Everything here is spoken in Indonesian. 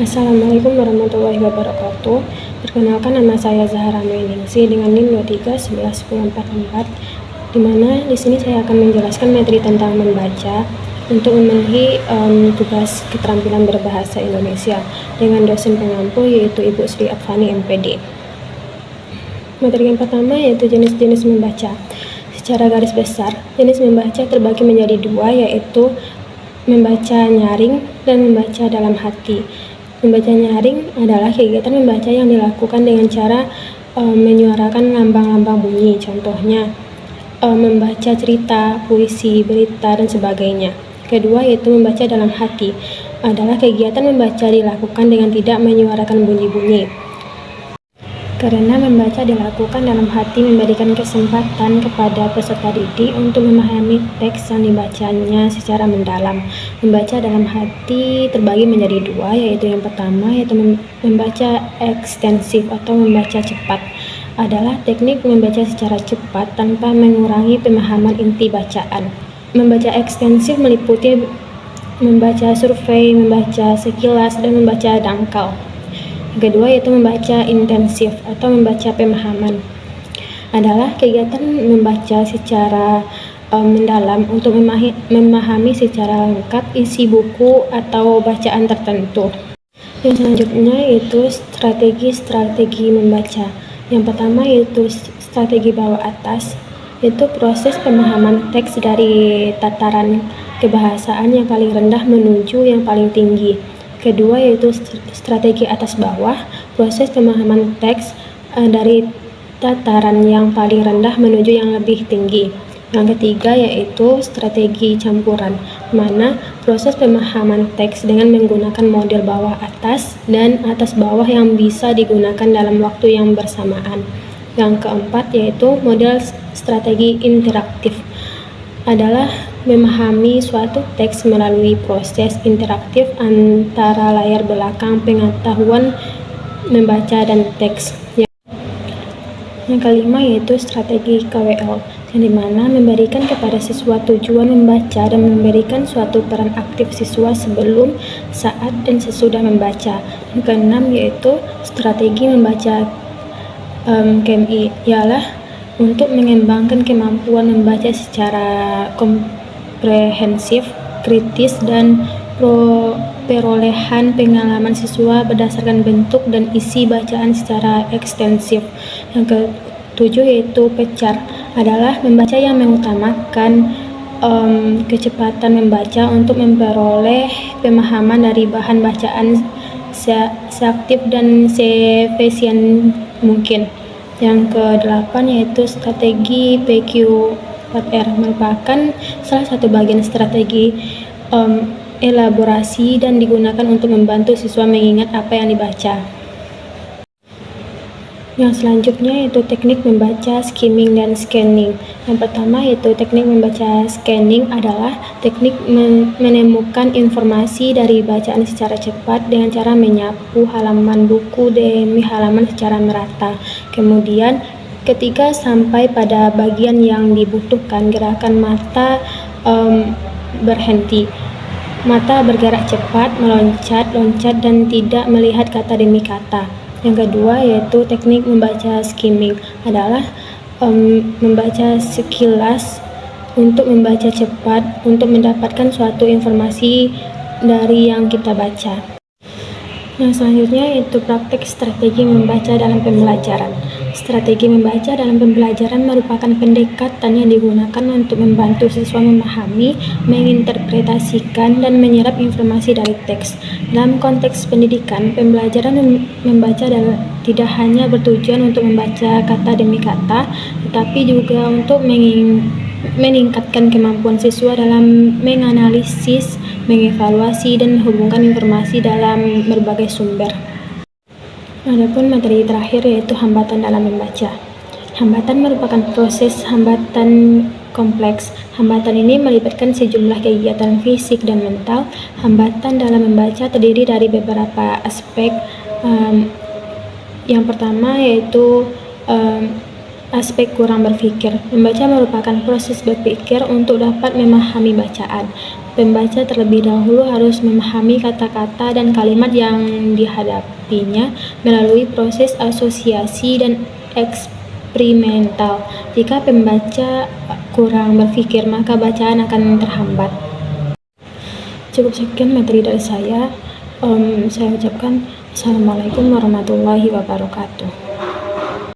Assalamualaikum warahmatullahi wabarakatuh. Perkenalkan, nama saya Zahra Mainingsi dengan NIM 23111044, di mana di sini saya akan menjelaskan materi tentang membaca untuk memenuhi tugas keterampilan berbahasa Indonesia dengan dosen pengampu yaitu Ibu Sri Afani MPD. Materi yang pertama yaitu jenis-jenis membaca. Secara garis besar, jenis membaca terbagi menjadi dua, yaitu membaca nyaring dan membaca dalam hati. Membaca nyaring adalah kegiatan membaca yang dilakukan dengan cara menyuarakan lambang-lambang bunyi, contohnya membaca cerita, puisi, berita, dan sebagainya. Kedua yaitu membaca dalam hati, adalah kegiatan membaca dilakukan dengan tidak menyuarakan bunyi-bunyi. Karena membaca dilakukan dalam hati memberikan kesempatan kepada peserta didik untuk memahami teks yang dibacanya secara mendalam. Membaca dalam hati terbagi menjadi dua, yaitu yang pertama yaitu membaca ekstensif atau membaca cepat. Adalah teknik membaca secara cepat tanpa mengurangi pemahaman inti bacaan. Membaca ekstensif meliputi membaca survei, membaca sekilas, dan membaca dangkal. Kedua yaitu membaca intensif atau membaca pemahaman. Adalah kegiatan membaca secara mendalam untuk memahami secara lengkap isi buku atau bacaan tertentu. Yang selanjutnya yaitu strategi membaca. Yang pertama yaitu strategi bawah atas, yaitu proses pemahaman teks dari tataran kebahasaan yang paling rendah menuju yang paling tinggi. Kedua yaitu strategi atas bawah, proses pemahaman teks dari tataran yang paling rendah menuju yang lebih tinggi. Yang ketiga yaitu strategi campuran, mana proses pemahaman teks dengan menggunakan model bawah atas dan atas bawah yang bisa digunakan dalam waktu yang bersamaan. Yang keempat yaitu model strategi interaktif, adalah memahami suatu teks melalui proses interaktif antara layar belakang pengetahuan membaca dan teks. Yang kelima yaitu strategi KWL, yang dimana memberikan kepada siswa tujuan membaca dan memberikan suatu peran aktif siswa sebelum, saat, dan sesudah membaca. Yang keenam yaitu strategi membaca KMI, ialah untuk mengembangkan kemampuan membaca secara komprehensif, kritis, dan perolehan pengalaman siswa berdasarkan bentuk dan isi bacaan secara ekstensif. Yang ketujuh yaitu pecar, adalah membaca yang mengutamakan kecepatan membaca untuk memperoleh pemahaman dari bahan bacaan seaktif dan seefisien mungkin. Yang ke-8 yaitu strategi PQ4R, merupakan salah satu bagian strategi elaborasi dan digunakan untuk membantu siswa mengingat apa yang dibaca. Yang selanjutnya yaitu teknik membaca skimming dan scanning. Yang pertama yaitu teknik membaca scanning, adalah teknik menemukan informasi dari bacaan secara cepat dengan cara menyapu halaman buku demi halaman secara merata. Kemudian ketika sampai pada bagian yang dibutuhkan, gerakan mata berhenti. Mata bergerak cepat, meloncat, dan tidak melihat kata demi kata. Yang kedua yaitu teknik membaca skimming, adalah membaca sekilas untuk membaca cepat untuk mendapatkan suatu informasi dari yang kita baca. Yang selanjutnya yaitu praktek strategi membaca dalam pembelajaran. Strategi membaca dalam pembelajaran merupakan pendekatan yang digunakan untuk membantu siswa memahami, menginterpretasikan, dan menyerap informasi dari teks. Dalam konteks pendidikan, pembelajaran membaca tidak hanya bertujuan untuk membaca kata demi kata, tetapi juga untuk meningkatkan kemampuan siswa dalam menganalisis, mengevaluasi, dan menghubungkan informasi dalam berbagai sumber. Adapun materi terakhir yaitu hambatan dalam membaca. Hambatan merupakan proses hambatan kompleks. Hambatan ini melibatkan sejumlah kegiatan fisik dan mental. Hambatan dalam membaca terdiri dari beberapa aspek. Yang pertama yaitu aspek kurang berpikir. Membaca merupakan proses berpikir untuk dapat memahami bacaan. Pembaca terlebih dahulu harus memahami kata-kata dan kalimat yang dihadapinya melalui proses asosiasi dan eksperimental. Jika pembaca kurang berpikir, maka bacaan akan terhambat. Cukup sekian materi dari saya. Saya ucapkan Assalamualaikum warahmatullahi wabarakatuh.